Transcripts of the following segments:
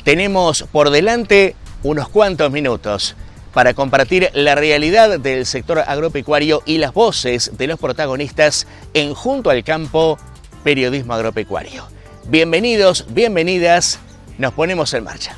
Tenemos por delante unos cuantos minutos para compartir la realidad del sector agropecuario y las voces de los protagonistas en Junto al Campo, Periodismo Agropecuario. Bienvenidos, bienvenidas, nos ponemos en marcha.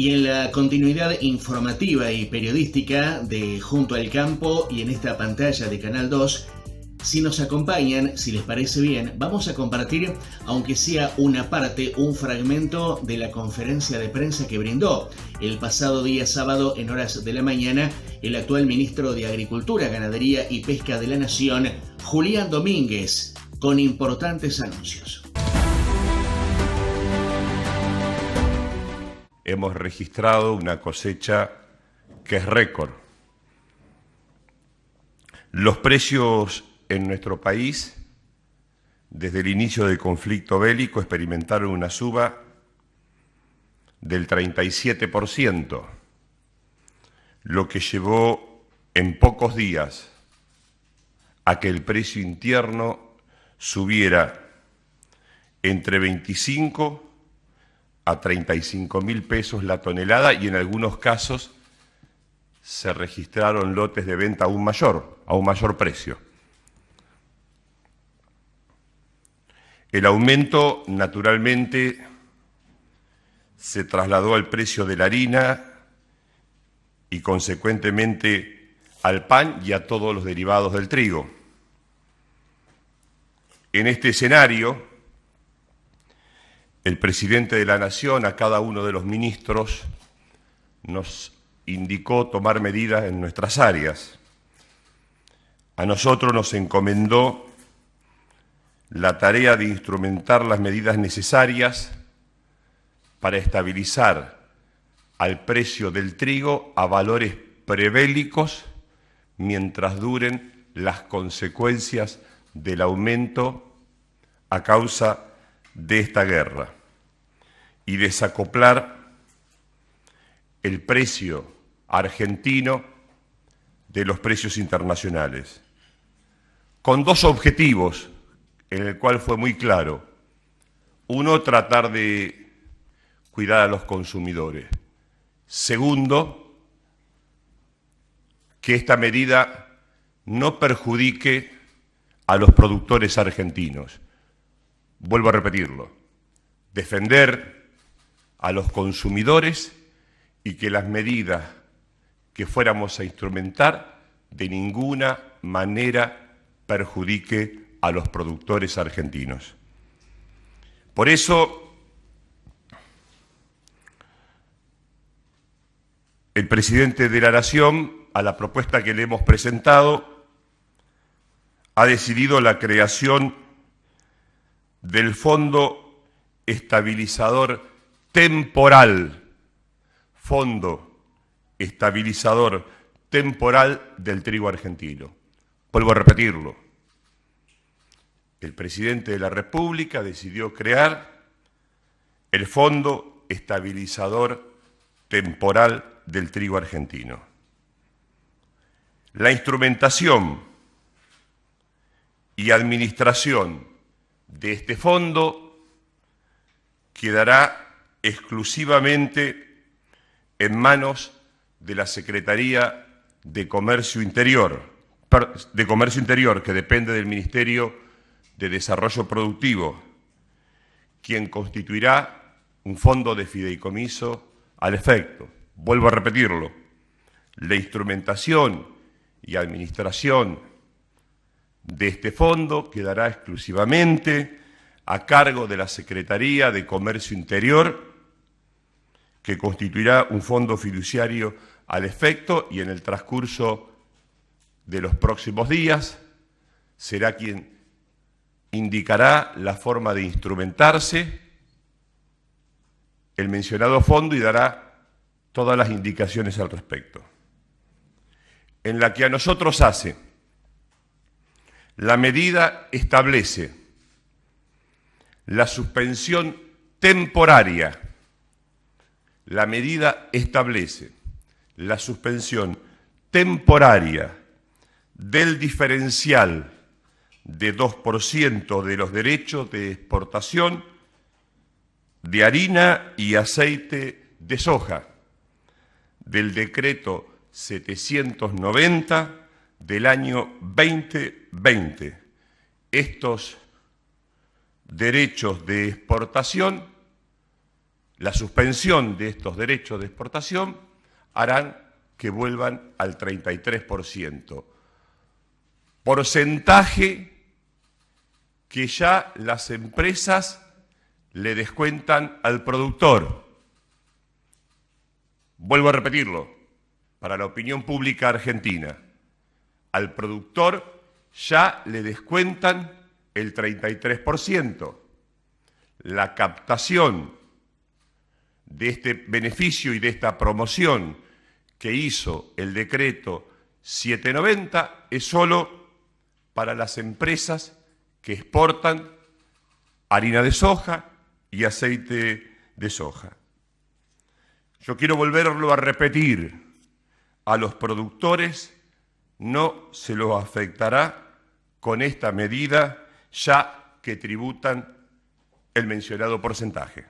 Y en la continuidad informativa y periodística de Junto al Campo y en esta pantalla de Canal 2, si nos acompañan, si les parece bien, vamos a compartir, aunque sea una parte, un fragmento de la conferencia de prensa que brindó el pasado día sábado en horas de la mañana el actual ministro de Agricultura, Ganadería y Pesca de la Nación, Julián Domínguez, con importantes anuncios. Hemos registrado una cosecha que es récord. Los precios en nuestro país, desde el inicio del conflicto bélico, experimentaron una suba del 37%, lo que llevó en pocos días a que el precio interno subiera entre 25 a 35.000 pesos la tonelada y en algunos casos se registraron lotes de venta a un mayor precio. El aumento, naturalmente, se trasladó al precio de la harina y, consecuentemente, al pan y a todos los derivados del trigo. En este escenario, el presidente de la Nación, a cada uno de los ministros, nos indicó tomar medidas en nuestras áreas. A nosotros nos encomendó la tarea de instrumentar las medidas necesarias para estabilizar al precio del trigo a valores prebélicos mientras duren las consecuencias del aumento a causa de esta guerra y desacoplar el precio argentino de los precios internacionales, con dos objetivos, en el cual fue muy claro. Uno, tratar de cuidar a los consumidores. Segundo, que esta medida no perjudique a los productores argentinos. Vuelvo a repetirlo, defender a los consumidores y que las medidas que fuéramos a instrumentar de ninguna manera perjudique a los productores argentinos. Por eso, el presidente de la Nación, a la propuesta que le hemos presentado, ha decidido la creación del Fondo Estabilizador Temporal, Fondo Estabilizador Temporal del Trigo Argentino. Vuelvo a repetirlo. El presidente de la República decidió crear el Fondo Estabilizador Temporal del Trigo Argentino. La instrumentación y administración de este fondo quedará exclusivamente en manos de la Secretaría de Comercio Interior, que depende del Ministerio de Desarrollo Productivo, quien constituirá un fondo de fideicomiso al efecto. Vuelvo a repetirlo, la instrumentación y administración de este fondo quedará exclusivamente a cargo de la Secretaría de Comercio Interior, que constituirá un fondo fiduciario al efecto y en el transcurso de los próximos días será quien indicará la forma de instrumentarse el mencionado fondo y dará todas las indicaciones al respecto. En la que a nosotros hace, la medida establece la suspensión temporaria. La medida establece la suspensión temporaria del diferencial de 2% de los derechos de exportación de harina y aceite de soja del decreto 790 del año 2020. Estos derechos de exportación, la suspensión de estos derechos de exportación harán que vuelvan al 33%. Porcentaje que ya las empresas le descuentan al productor. Vuelvo a repetirlo, para la opinión pública argentina, al productor ya le descuentan el 33%. La captación de este beneficio y de esta promoción que hizo el decreto 790 es solo para las empresas que exportan harina de soja y aceite de soja. Yo quiero volverlo a repetir, a los productores no se los afectará con esta medida, ya que tributan el mencionado porcentaje.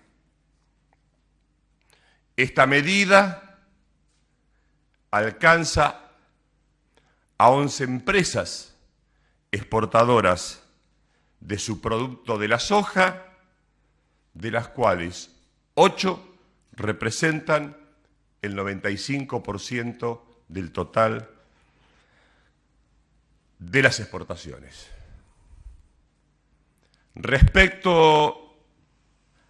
Esta medida alcanza a 11 empresas exportadoras de su producto de la soja, de las cuales 8 representan el 95% del total de las exportaciones. Respecto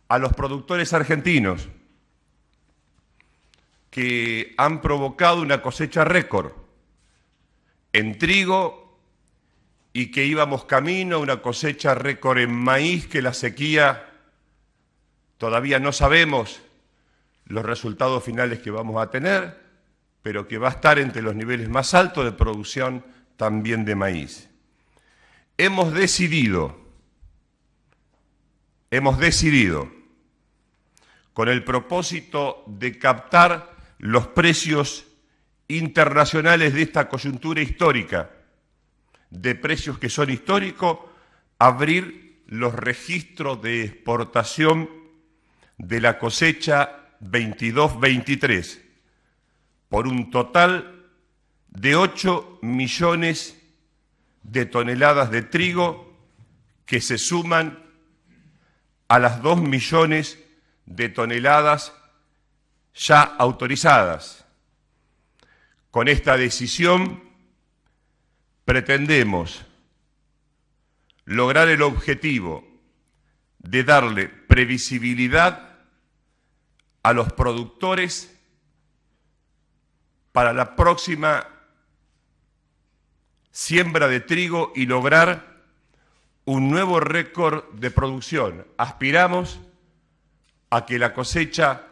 a los productores argentinos que han provocado una cosecha récord en trigo y que íbamos camino a una cosecha récord en maíz, que la sequía todavía no sabemos los resultados finales que vamos a tener, pero que va a estar entre los niveles más altos de producción también de maíz. Hemos decidido, con el propósito de captar los precios internacionales de esta coyuntura histórica, de precios que son históricos, abrir los registros de exportación de la cosecha 22-23 por un total de 8 millones de toneladas de trigo que se suman a las 2 millones de toneladas ya autorizadas. Con esta decisión pretendemos lograr el objetivo de darle previsibilidad a los productores para la próxima siembra de trigo y lograr un nuevo récord de producción. Aspiramos a que la cosecha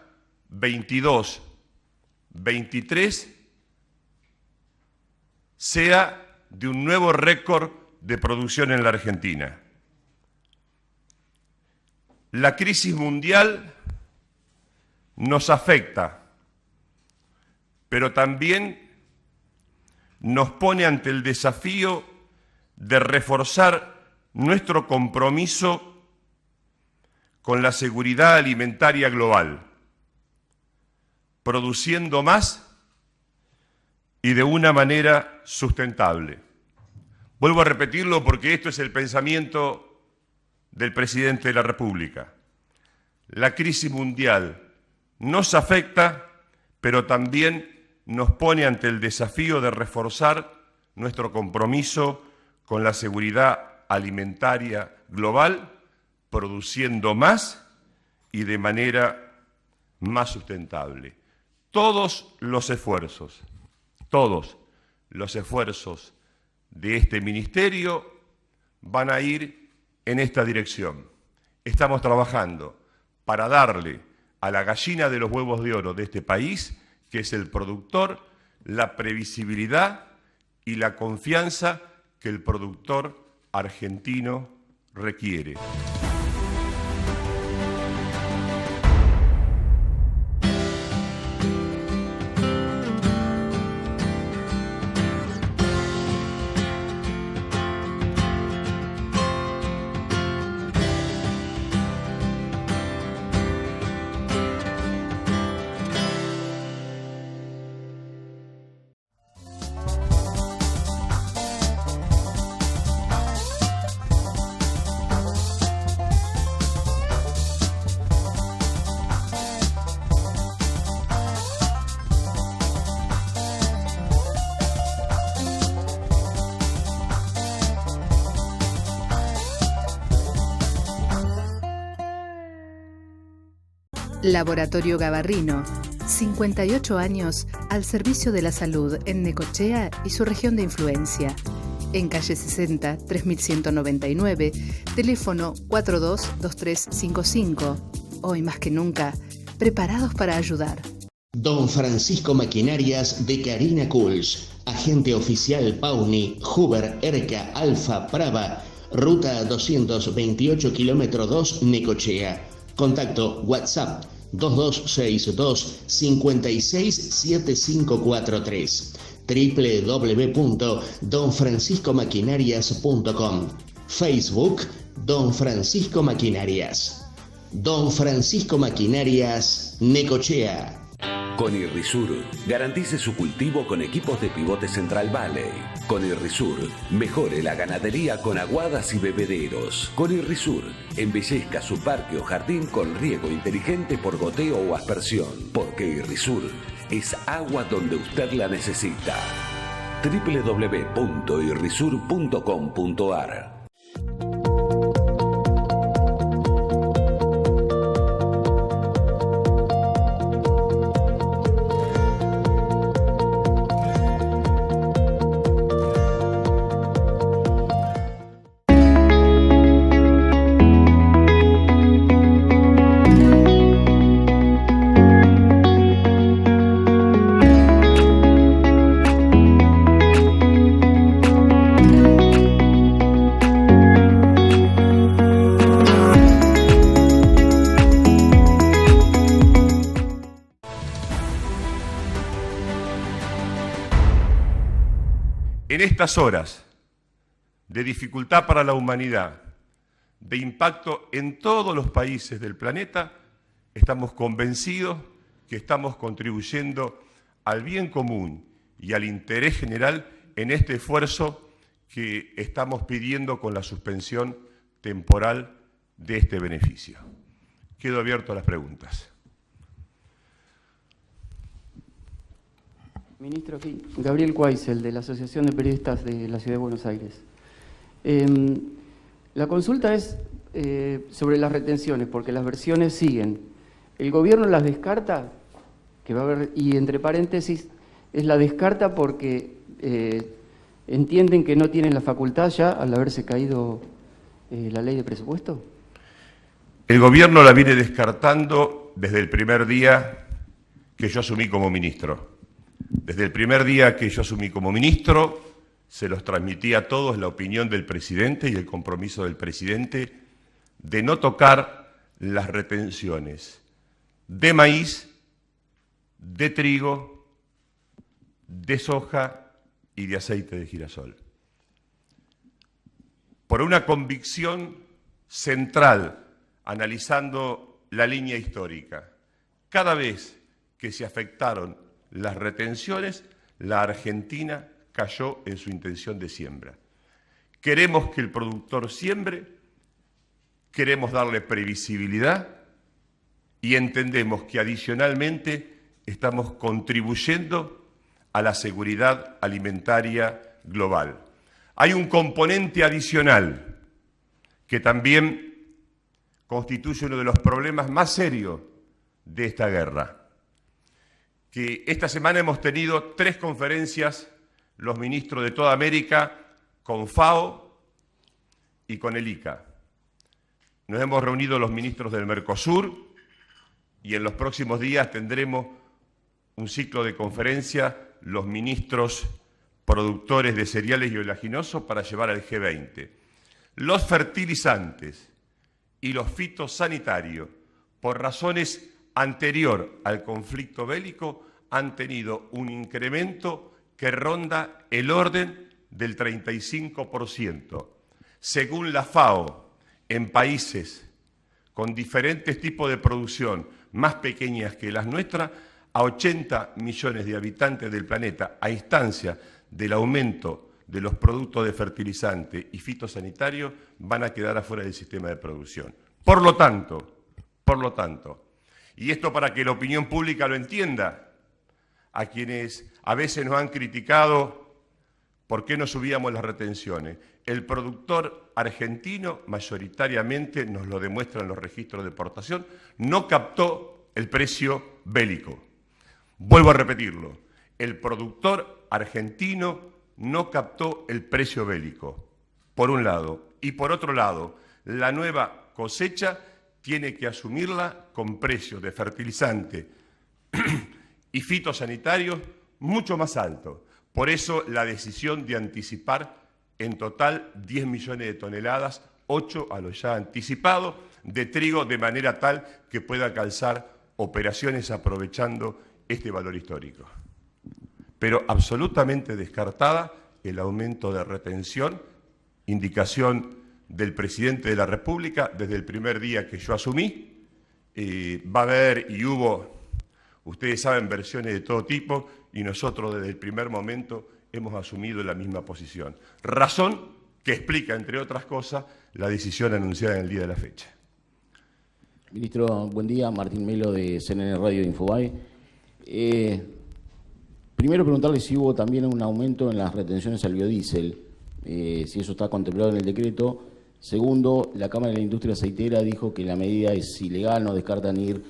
22-23 sea de un nuevo récord de producción en la Argentina. La crisis mundial nos afecta, pero también nos pone ante el desafío de reforzar nuestro compromiso con la seguridad alimentaria global, produciendo más y de una manera sustentable. Vuelvo a repetirlo porque esto es el pensamiento del presidente de la República. La crisis mundial nos afecta, pero también nos pone ante el desafío de reforzar nuestro compromiso con la seguridad alimentaria global, produciendo más y de manera más sustentable. Todos los esfuerzos de este ministerio van a ir en esta dirección. Estamos trabajando para darle a la gallina de los huevos de oro de este país, que es el productor, la previsibilidad y la confianza que el productor argentino requiere. Laboratorio Gabarrino, 58 años al servicio de la salud en Necochea y su región de influencia. En calle 60, 3199, teléfono 422355. Hoy más que nunca, preparados para ayudar. Don Francisco Maquinarias de Karina Kuls, agente oficial Pauni, Huber, Erca, Alfa, Brava, ruta 228 kilómetro 2, Necochea. Contacto WhatsApp 2262 567543, www.donfranciscomaquinarias.com, Facebook Don Francisco Maquinarias. Don Francisco Maquinarias, Necochea. Con Irrisur, garantice su cultivo con equipos de pivote Central Valley. Con Irrisur, mejore la ganadería con aguadas y bebederos. Con Irrisur, embellezca su parque o jardín con riego inteligente por goteo o aspersión. Porque Irrisur es agua donde usted la necesita. www.irrisur.com.ar. En estas horas de dificultad para la humanidad, de impacto en todos los países del planeta, estamos convencidos que estamos contribuyendo al bien común y al interés general en este esfuerzo que estamos pidiendo con la suspensión temporal de este beneficio. Quedo abierto a las preguntas. Ministro, aquí, Gabriel Cuaisel, de la Asociación de Periodistas de la Ciudad de Buenos Aires. La consulta es sobre las retenciones, porque las versiones siguen. El gobierno las descarta, que va a haber, y entre paréntesis, es la descarta porque entienden que no tienen la facultad ya al haberse caído la ley de presupuesto. El gobierno la viene descartando desde el primer día que yo asumí como ministro. Desde el primer día que yo asumí como ministro, se los transmití a todos la opinión del presidente y el compromiso del presidente de no tocar las retenciones de maíz, de trigo, de soja y de aceite de girasol. Por una convicción central, analizando la línea histórica, cada vez que se afectaron las retenciones, la Argentina cayó en su intención de siembra. Queremos que el productor siembre, queremos darle previsibilidad y entendemos que adicionalmente estamos contribuyendo a la seguridad alimentaria global. Hay un componente adicional que también constituye uno de los problemas más serios de esta guerra. Que esta semana hemos tenido 3 conferencias, los ministros de toda América, con FAO, y con el ICA. Nos hemos reunido los ministros del Mercosur y en los próximos días tendremos un ciclo de conferencia los ministros productores de cereales y oleaginosos para llevar al G20. Los fertilizantes y los fitosanitarios, por razones anterior al conflicto bélico, han tenido un incremento que ronda el orden del 35%. Según la FAO, en países con diferentes tipos de producción más pequeñas que las nuestras, a 80 millones de habitantes del planeta, a instancia del aumento de los productos de fertilizante y fitosanitarios, van a quedar afuera del sistema de producción. Por lo tanto, y esto para que la opinión pública lo entienda, a quienes a veces nos han criticado por qué no subíamos las retenciones, el productor argentino, mayoritariamente, nos lo demuestran los registros de exportación, no captó el precio bélico. Vuelvo a repetirlo, el productor argentino no captó el precio bélico, por un lado, y por otro lado, la nueva cosecha tiene que asumirla con precios de fertilizante y fitosanitarios mucho más altos. Por eso la decisión de anticipar en total 10 millones de toneladas, 8 a lo ya anticipado, de trigo, de manera tal que pueda calzar operaciones aprovechando este valor histórico. Pero absolutamente descartada el aumento de retención, indicación del presidente de la República desde el primer día que yo asumí. Va a haber y hubo, ustedes saben, versiones de todo tipo y nosotros desde el primer momento hemos asumido la misma posición. Razón que explica, entre otras cosas, la decisión anunciada en el día de la fecha. Ministro, buen día. Martín Melo de CNN Radio de Infobae. Primero preguntarle si hubo también un aumento en las retenciones al biodiesel, si eso está contemplado en el decreto. Segundo, la Cámara de la Industria Aceitera dijo que la medida es ilegal, no descartan ir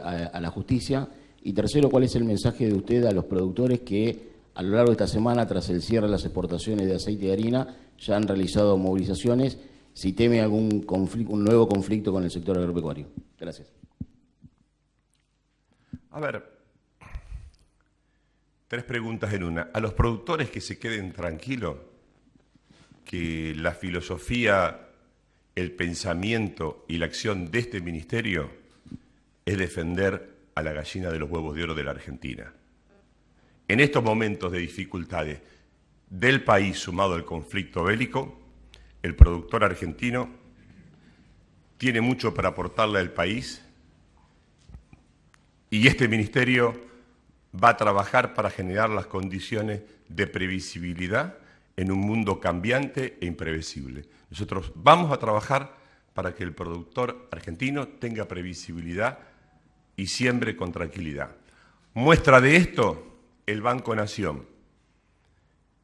a la justicia. Y tercero, ¿cuál es el mensaje de usted a los productores que a lo largo de esta semana, tras el cierre de las exportaciones de aceite y harina, ya han realizado movilizaciones, si teme algún conflicto, un nuevo conflicto con el sector agropecuario? Gracias. A ver, 3 preguntas en una. A los productores que se queden tranquilos, que la filosofía, el pensamiento y la acción de este ministerio es defender a la gallina de los huevos de oro de la Argentina. En estos momentos de dificultades del país sumado al conflicto bélico, el productor argentino tiene mucho para aportarle al país y este ministerio va a trabajar para generar las condiciones de previsibilidad en un mundo cambiante e imprevisible. Nosotros vamos a trabajar para que el productor argentino tenga previsibilidad y siembre con tranquilidad. Muestra de esto, el Banco Nación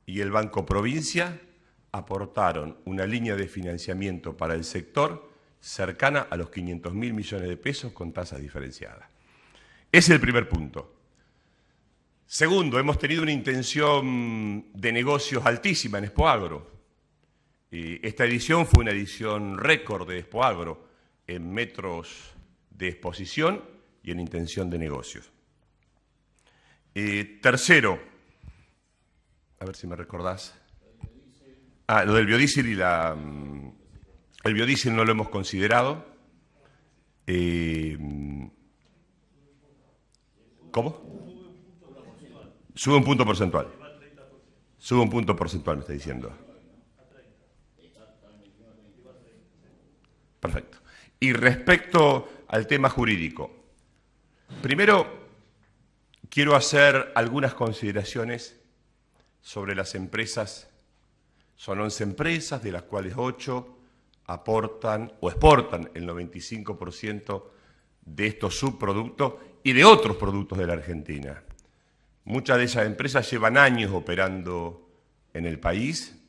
y el Banco Provincia aportaron una línea de financiamiento para el sector cercana a los 500.000 millones de pesos con tasas diferenciadas. Ese es el primer punto. Segundo, hemos tenido una intención de negocios altísima en Expoagro. Esta edición fue una edición récord de Expoagro en metros de exposición y en intención de negocios. Tercero, a ver si me recordás. Lo del biodiesel y el biodiesel no lo hemos considerado. ¿Cómo? Sube un punto porcentual. Sube un punto porcentual, me está diciendo. Perfecto. Y respecto al tema jurídico, primero quiero hacer algunas consideraciones sobre las empresas. Son 11 empresas, de las cuales 8 aportan o exportan el 95% de estos subproductos y de otros productos de la Argentina. Muchas de esas empresas llevan años operando en el país.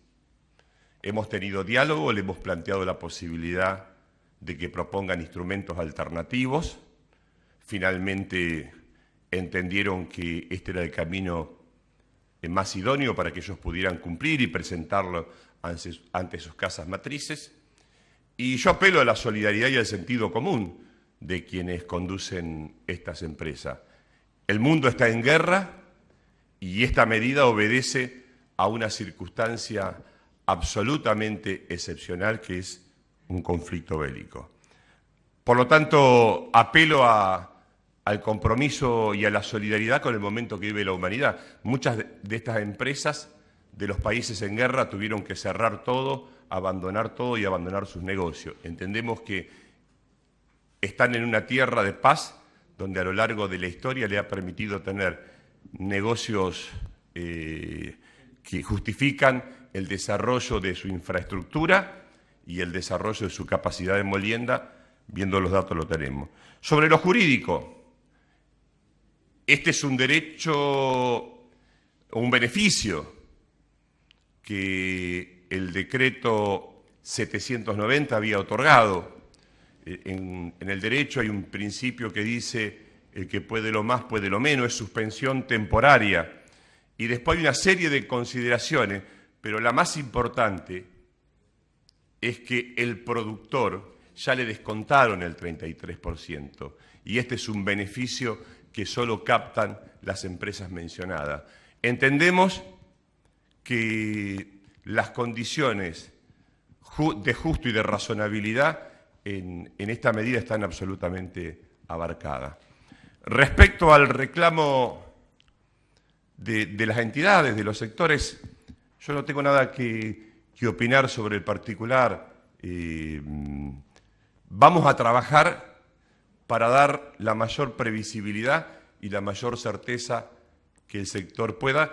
Hemos tenido diálogo, le hemos planteado la posibilidad de que propongan instrumentos alternativos. Finalmente entendieron que este era el camino más idóneo para que ellos pudieran cumplir y presentarlo ante sus casas matrices. Y yo apelo a la solidaridad y al sentido común de quienes conducen estas empresas. El mundo está en guerra y esta medida obedece a una circunstancia absolutamente excepcional que es un conflicto bélico. Por lo tanto, apelo al compromiso y a la solidaridad con el momento que vive la humanidad. Muchas de estas empresas de los países en guerra tuvieron que cerrar todo, abandonar todo y abandonar sus negocios. Entendemos que están en una tierra de paz donde a lo largo de la historia le ha permitido tener negocios que justifican el desarrollo de su infraestructura y el desarrollo de su capacidad de molienda. Viendo los datos lo tenemos. Sobre lo jurídico, este es un derecho, un beneficio que el decreto 790 había otorgado. En el derecho hay un principio que dice el que puede lo más puede lo menos, es suspensión temporaria. Y después hay una serie de consideraciones, pero la más importante es que el productor ya le descontaron el 33%, y este es un beneficio que solo captan las empresas mencionadas. Entendemos que las condiciones de justo y de razonabilidad en esta medida están absolutamente abarcadas. Respecto al reclamo de las entidades, de los sectores, yo no tengo nada que opinar sobre el particular. Vamos a trabajar para dar la mayor previsibilidad y la mayor certeza que el sector pueda,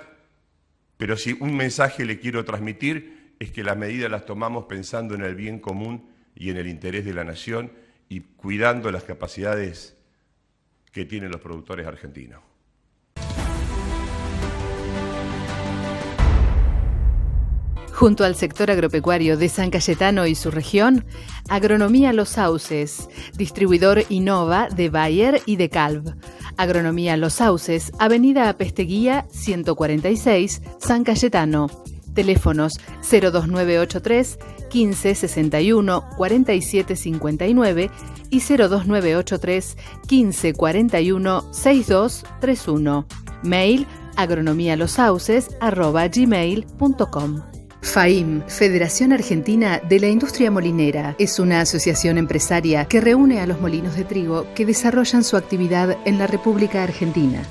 pero si un mensaje le quiero transmitir es que las medidas las tomamos pensando en el bien común y en el interés de la nación y cuidando las capacidades que tienen los productores argentinos. Junto al sector agropecuario de San Cayetano y su región, Agronomía Los Sauces, distribuidor Innova de Bayer y de Calv. Agronomía Los Sauces, Avenida Apesteguía 146, San Cayetano. Teléfonos 02983 1561 4759 y 02983 1541 6231. Mail agronomialosauces@gmail.com. FAIM, Federación Argentina de la Industria Molinera, es una asociación empresaria que reúne a los molinos de trigo que desarrollan su actividad en la República Argentina.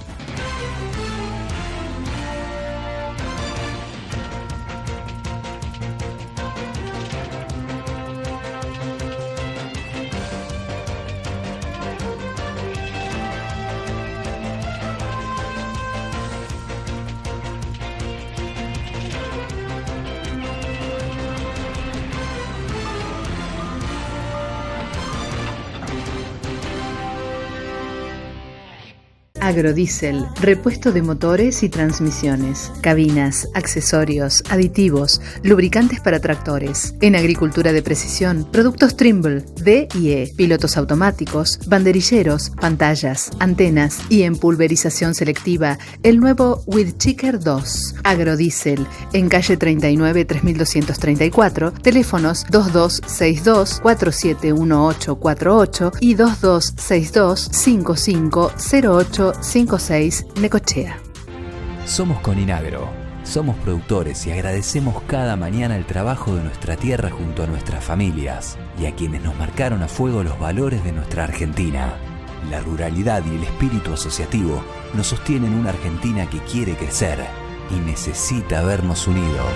Agrodiesel, repuesto de motores y transmisiones, cabinas, accesorios, aditivos, lubricantes para tractores. En agricultura de precisión, productos Trimble, D y E, pilotos automáticos, banderilleros, pantallas, antenas y en pulverización selectiva, el nuevo Weedchicker 2. Agrodiesel, en calle 39 3234, teléfonos 2262 471848 y 2262 550856 Necochea. Somos Coninagro, somos productores y agradecemos cada mañana el trabajo de nuestra tierra junto a nuestras familias y a quienes nos marcaron a fuego los valores de nuestra Argentina. La ruralidad y el espíritu asociativo nos sostienen una Argentina que quiere crecer y necesita vernos unidos.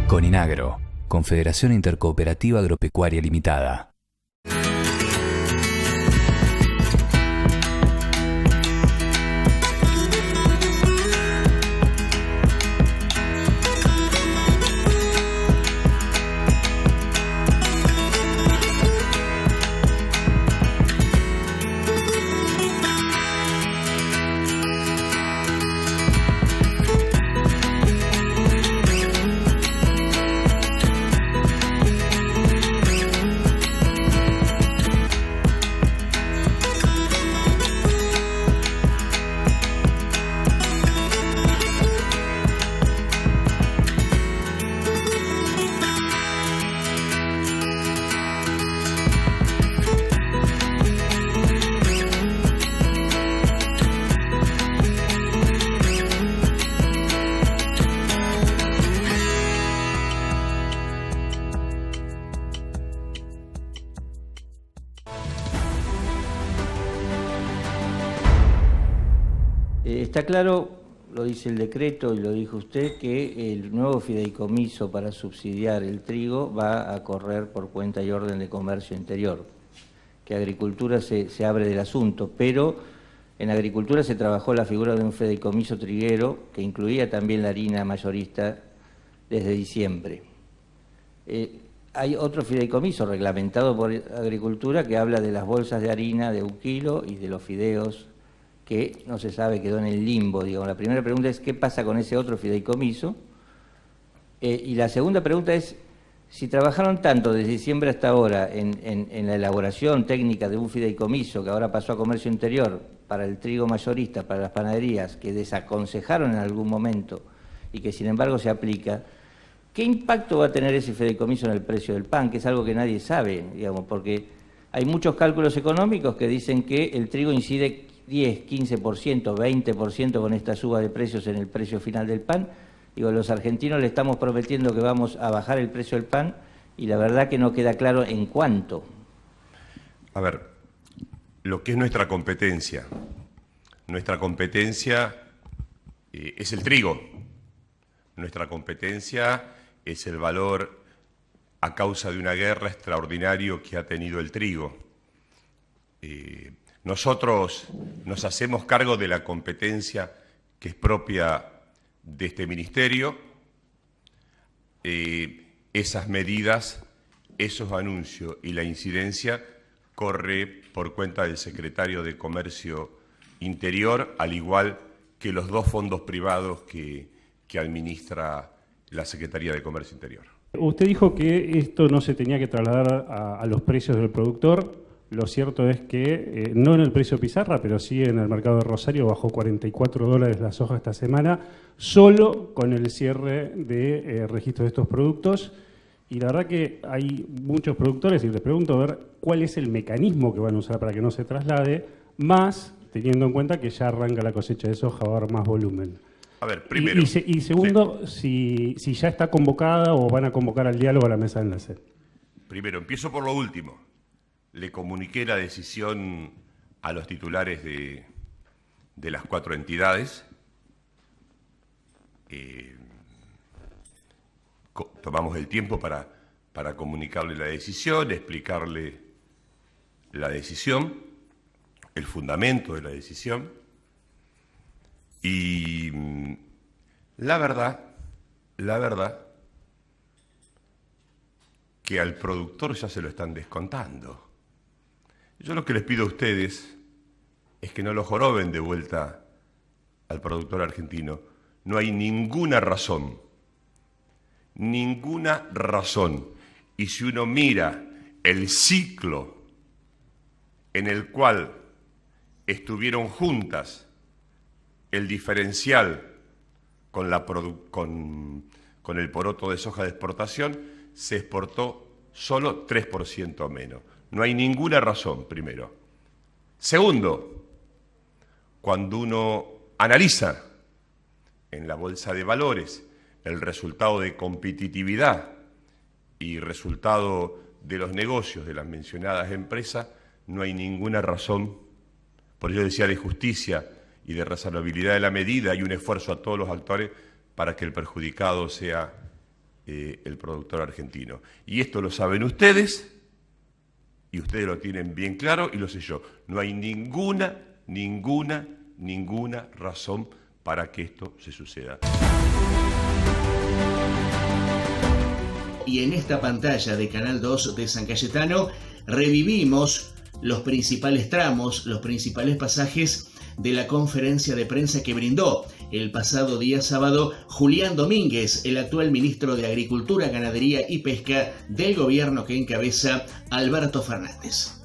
Coninagro, Confederación Intercooperativa Agropecuaria Limitada. Está claro, lo dice el decreto y lo dijo usted, que el nuevo fideicomiso para subsidiar el trigo va a correr por cuenta y orden de Comercio Interior, que Agricultura se abre del asunto, pero en Agricultura se trabajó la figura de un fideicomiso triguero que incluía también la harina mayorista desde diciembre. Hay otro fideicomiso reglamentado por Agricultura que habla de las bolsas de harina de 1 kilo y de los fideos, que no se sabe, quedó en el limbo, digamos. La primera pregunta es, ¿qué pasa con ese otro fideicomiso? Y la segunda pregunta es, si trabajaron tanto desde diciembre hasta ahora en la elaboración técnica de un fideicomiso, que ahora pasó a Comercio Interior, para el trigo mayorista, para las panaderías, que desaconsejaron en algún momento y que sin embargo se aplica, ¿qué impacto va a tener ese fideicomiso en el precio del pan? Que es algo que nadie sabe, digamos, porque hay muchos cálculos económicos que dicen que el trigo incide 10, 15%, 20% con esta suba de precios en el precio final del pan. Digo, los argentinos le estamos prometiendo que vamos a bajar el precio del pan y la verdad que no queda claro en cuánto. A ver, lo que es nuestra competencia es el trigo. Nuestra competencia es el valor a causa de una guerra extraordinario que ha tenido el trigo. Nosotros nos hacemos cargo de la competencia que es propia de este ministerio. Esas medidas, esos anuncios y la incidencia corre por cuenta del secretario de Comercio Interior, al igual que los 2 fondos privados que administra la Secretaría de Comercio Interior. Usted dijo que esto no se tenía que trasladar a los precios del productor. Lo cierto es que no en el precio pizarra, pero sí en el mercado de Rosario bajó $44 la soja esta semana, solo con el cierre de registro de estos productos. Y la verdad que hay muchos productores, y les pregunto a ver cuál es el mecanismo que van a usar para que no se traslade, más teniendo en cuenta que ya arranca la cosecha de soja, va a haber más volumen. A ver, primero. Y segundo, sí. si ya está convocada o van a convocar al diálogo a la mesa de enlace. Primero, empiezo por lo último. Le comuniqué la decisión a los titulares de las 4 entidades. Tomamos el tiempo para comunicarle la decisión, explicarle la decisión, el fundamento de la decisión. Y la verdad, que al productor ya se lo están descontando. Yo lo que les pido a ustedes es que no lo joroben de vuelta al productor argentino. No hay ninguna razón. Y si uno mira el ciclo en el cual estuvieron juntas el diferencial con el poroto de soja de exportación, se exportó solo 3% menos. No hay ninguna razón, primero. Segundo, cuando uno analiza en la bolsa de valores el resultado de competitividad y resultado de los negocios de las mencionadas empresas, no hay ninguna razón, por ello decía, de justicia y de razonabilidad de la medida y un esfuerzo a todos los actores para que el perjudicado sea el productor argentino. Y esto lo saben ustedes, y ustedes lo tienen bien claro, y lo sé yo. No hay ninguna razón para que esto se suceda. Y en esta pantalla de Canal 2 de San Cayetano revivimos los principales tramos, los principales pasajes de la conferencia de prensa que brindó el pasado día sábado Julián Domínguez, el actual ministro de Agricultura, Ganadería y Pesca del gobierno que encabeza Alberto Fernández.